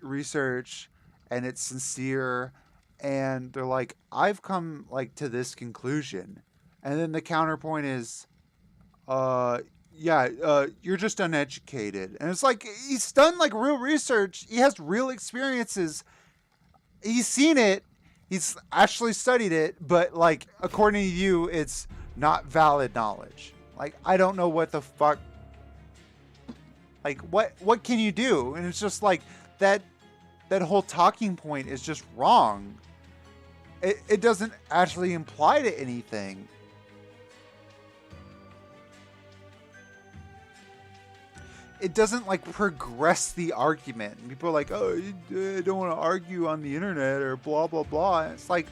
research, and it's sincere, and they're like, I've come like to this conclusion, and then the counterpoint is, you're just uneducated. And it's like, he's done like real research, he has real experiences, he's seen it, he's actually studied it, but like, according to you, it's not valid knowledge. Like, I don't know what the fuck, like, what can you do? And it's just like, that whole talking point is just wrong. It doesn't actually imply to anything. It doesn't like progress the argument. And people are like, oh, I don't want to argue on the internet or blah blah blah. And it's like,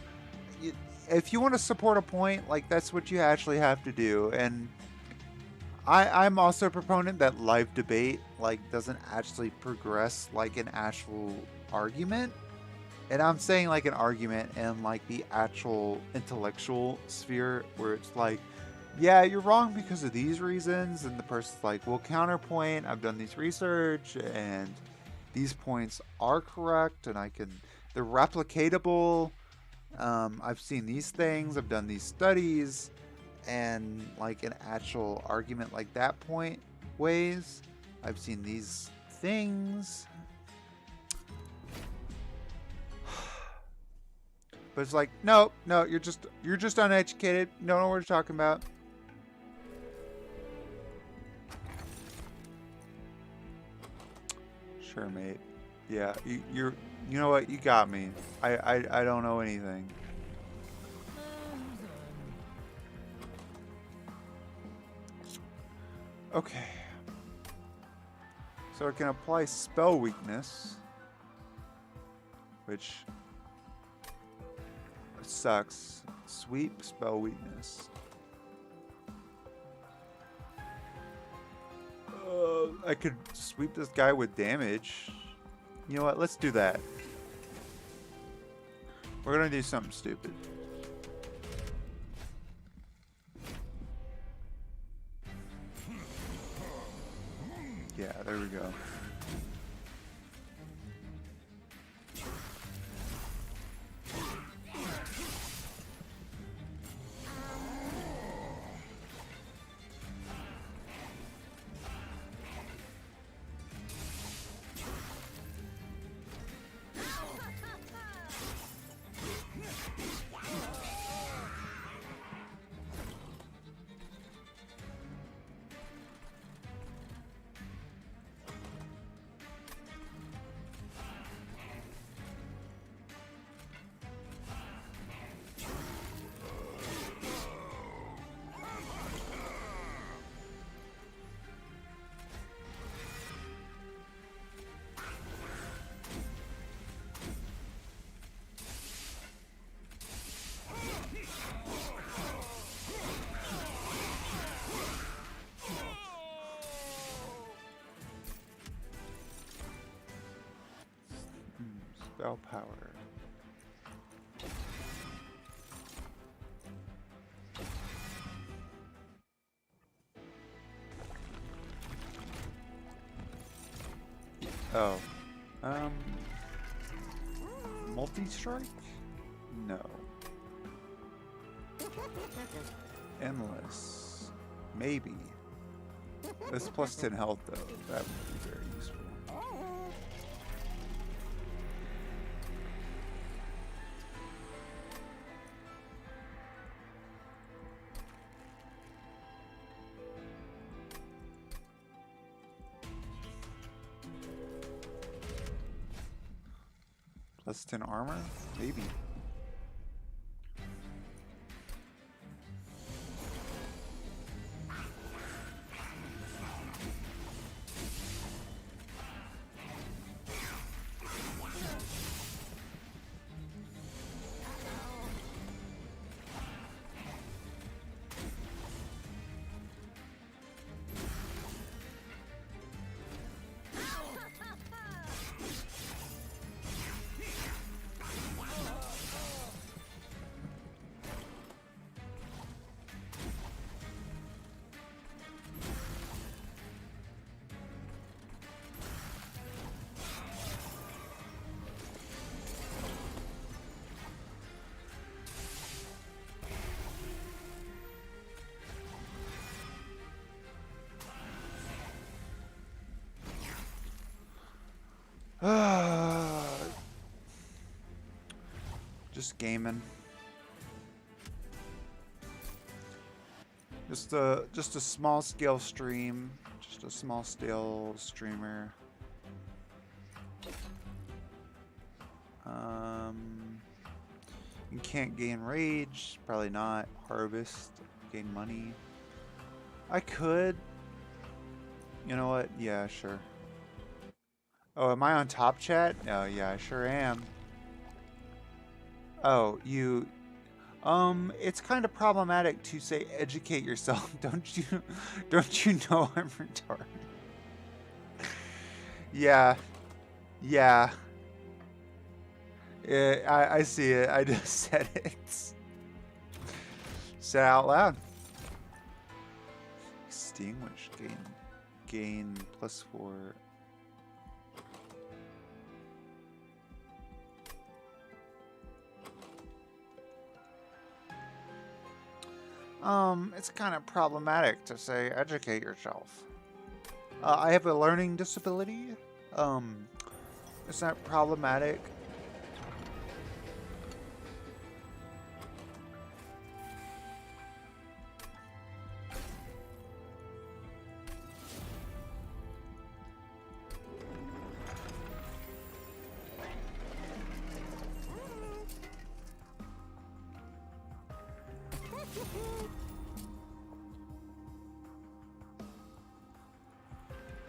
if you want to support a point, like, that's what you actually have to do. And I'm also a proponent that live debate like doesn't actually progress like an actual argument. And I'm saying like an argument in like the actual intellectual sphere where it's like, yeah, you're wrong because of these reasons. And the person's like, well, counterpoint, I've done these research and these points are correct and they're replicatable. I've seen these things, I've done these studies, and like an actual argument like that point ways, I've seen these things. But it's like, no, you're just uneducated. You don't know what you're talking about. Sure, mate. Yeah, you know what? You got me. I don't know anything. Okay. So I can apply spell weakness, which sucks. Sweep spell weakness. I could sweep this guy with damage. You know what? Let's do that. We're gonna do something stupid. Yeah, there we go. Spell power. Oh. Multi-strike? No. Endless. Maybe. This plus 10 health though. That would be very useful. Plus 10 armor? Maybe. Just gaming. Just a small scale stream. Just a small scale streamer. You can't gain rage. Probably not. Harvest. Gain money. I could. You know what? Yeah, sure. Oh, am I on top chat? Oh, yeah, I sure am. Oh, you... it's kind of problematic to say educate yourself. Don't you know I'm retarded? Yeah. Yeah. Yeah, I see it. I just said it. Said out loud. Extinguish. Gain +4. It's kind of problematic to say educate yourself. I have a learning disability. Um, is that problematic?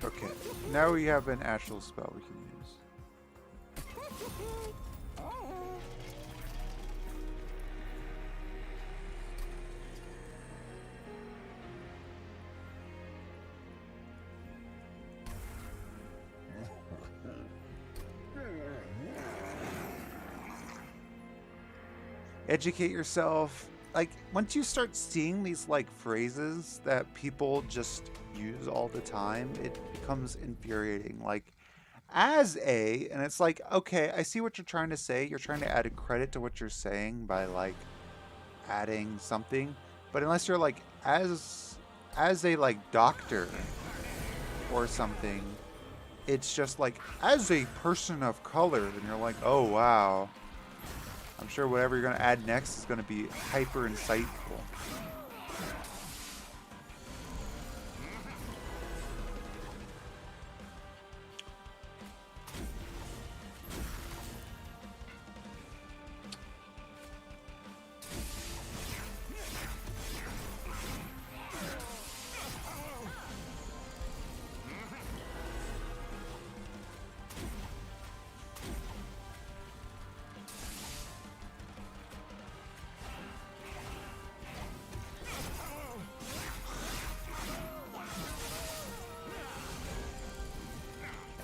Okay, now we have an actual spell we can use. Educate yourself. Like, once you start seeing these, like, phrases that people just use all the time, it becomes infuriating. Like, as a, and it's like, okay, I see what you're trying to say. You're trying to add a credit to what you're saying by, like, adding something. But unless you're, like, as a, like, doctor or something, it's just like, as a person of color, and you're like, oh, wow. I'm sure whatever you're going to add next is going to be hyper insightful.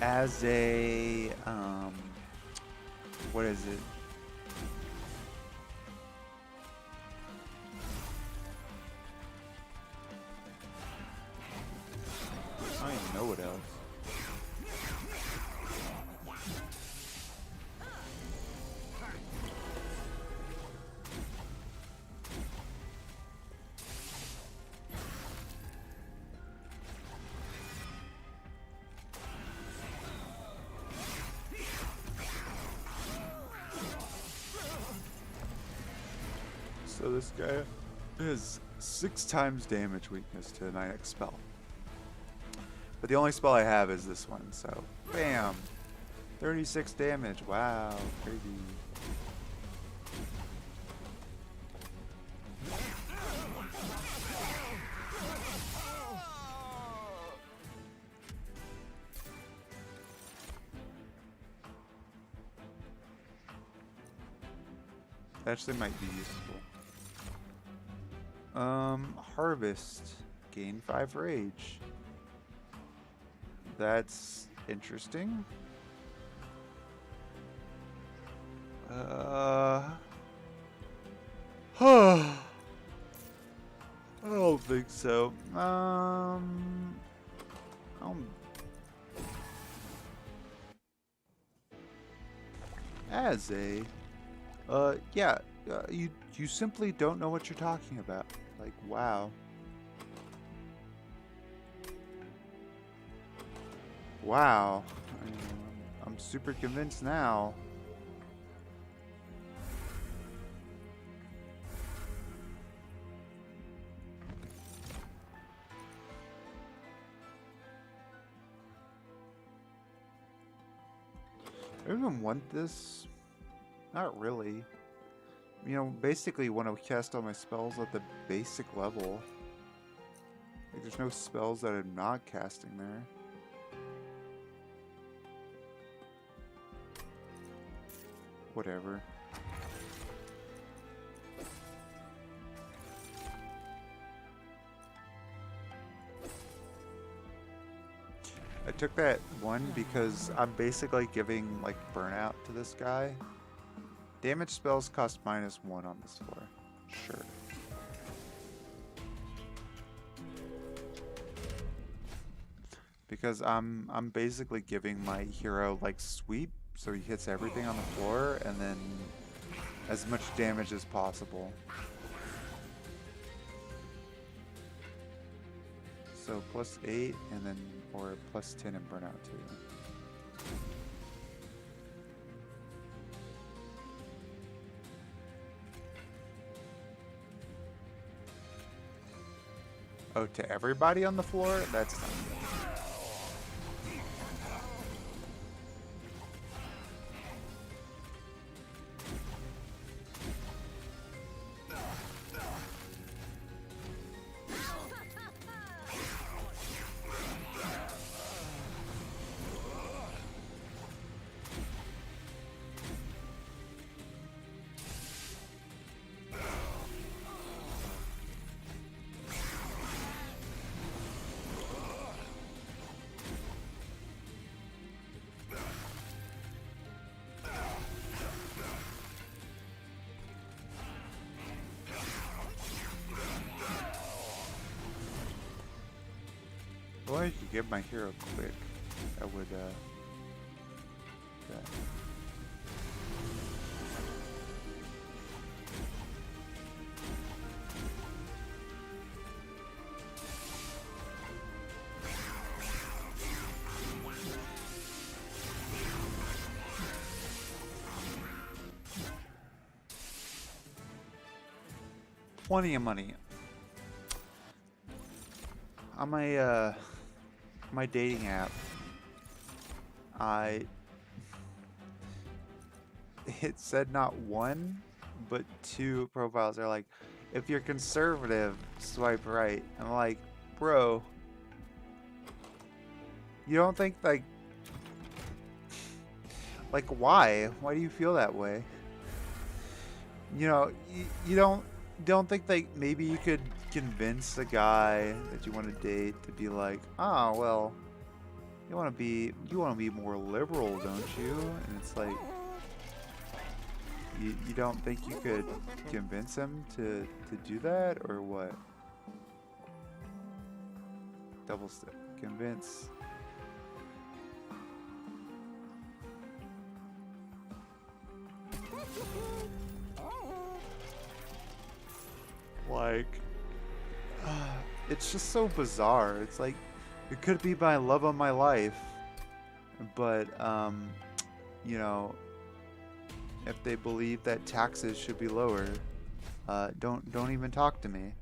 As a, what is it? I don't even know what else. So this guy has 6 times damage weakness to my next spell. But the only spell I have is this one, so bam! 36 damage, wow, crazy. Actually might be useful. Harvest. Gain 5 rage. That's interesting. I don't think so. As a, yeah, you simply don't know what you're talking about. Like, wow. Wow. I'm super convinced now. I don't even want this. Not really. You know, basically want to cast all my spells at the basic level. Like, there's no spells that I'm not casting there. Whatever. I took that one because I'm basically giving, like, burnout to this guy. Damage spells cost -1 on this floor. Sure. Because I'm basically giving my hero like sweep, so he hits everything on the floor and then as much damage as possible. So +8 and then or +10 in burnout too. Oh, to everybody on the floor? That's not good. Well, I could get my hero quick. I would, yeah. 20 of money. On my dating app, it said not one, but two profiles are like, if you're conservative, swipe right. I'm like, bro, you don't think like why? Why do you feel that way? You know, you don't think like maybe you could convince a guy that you want to date to be like, oh well, you want to be more liberal, don't you? And it's like, you don't think you could convince him to do that, or what? Double step, convince. Like, it's just so bizarre. It's like, it could be my love of my life, but you know, if they believe that taxes should be lower, don't even talk to me.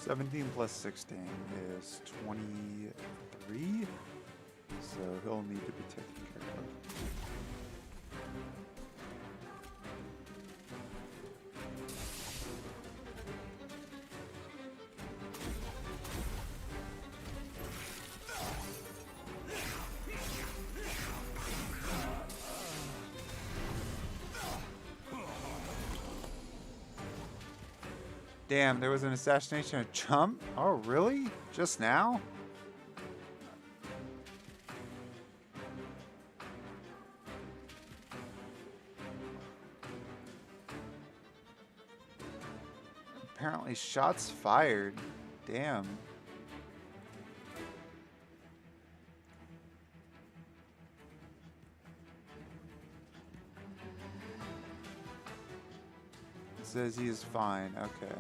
+17 +16 is 23, so he'll need to be taken care of. Damn, there was an assassination of Chump? Oh, really? Just now? Apparently shots fired. Damn. It says he is fine. Okay.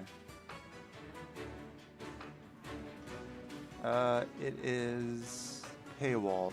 It is Haywald.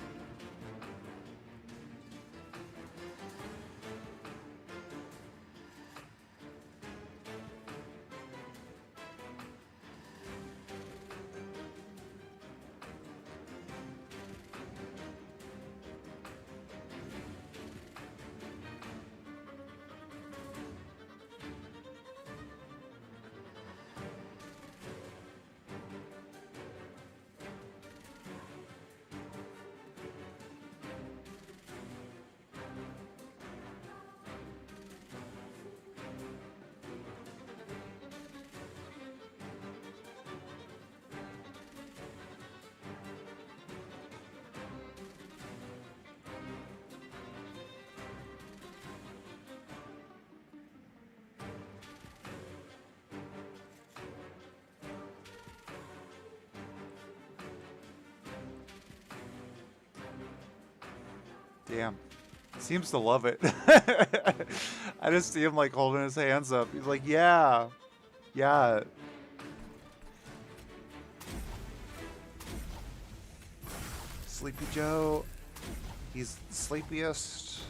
Damn. Seems to love it. I just see him like holding his hands up. He's like, yeah. Yeah. Sleepy Joe. He's the sleepiest.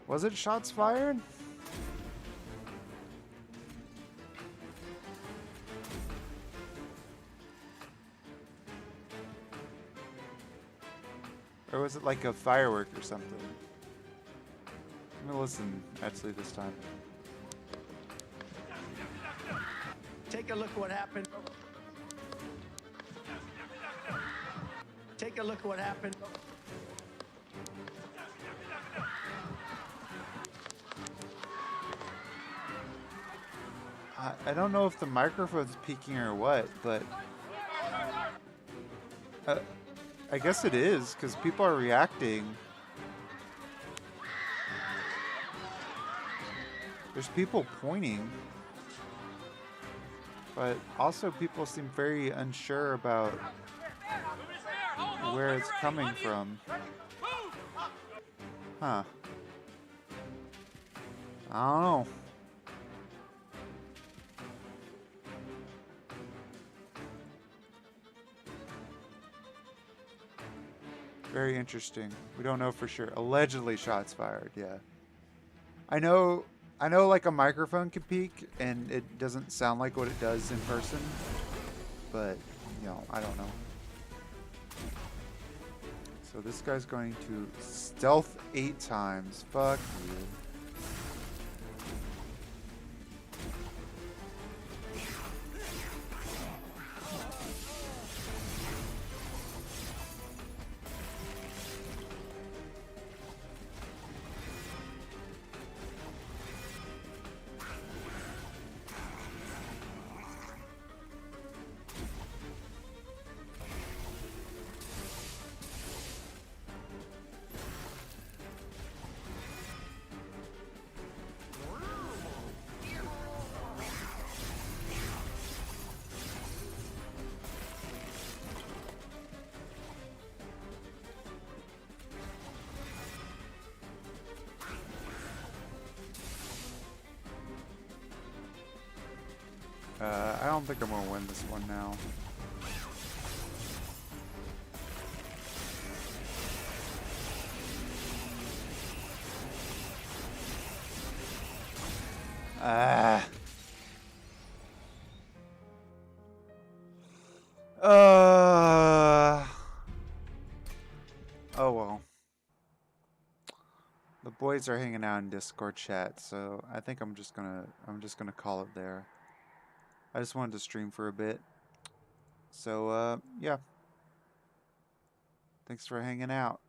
Was it shots fired? Or was it like a firework or something? I'm gonna listen actually this time. Take a look what happened. Take a look what happened. I don't know if the microphone's peaking or what, but I guess it is because people are reacting. There's people pointing, but also people seem very unsure about where it's coming from. Huh. I don't know. Very interesting. We don't know for sure. Allegedly shots fired, yeah. I know like a microphone can peak and it doesn't sound like what it does in person, but you know, I don't know. So this guy's going to stealth 8 times. Fuck you. I don't think I'm gonna win this one now. Ah. Oh well. The boys are hanging out in Discord chat, so I think I'm just gonna call it there. I just wanted to stream for a bit. So yeah. Thanks for hanging out.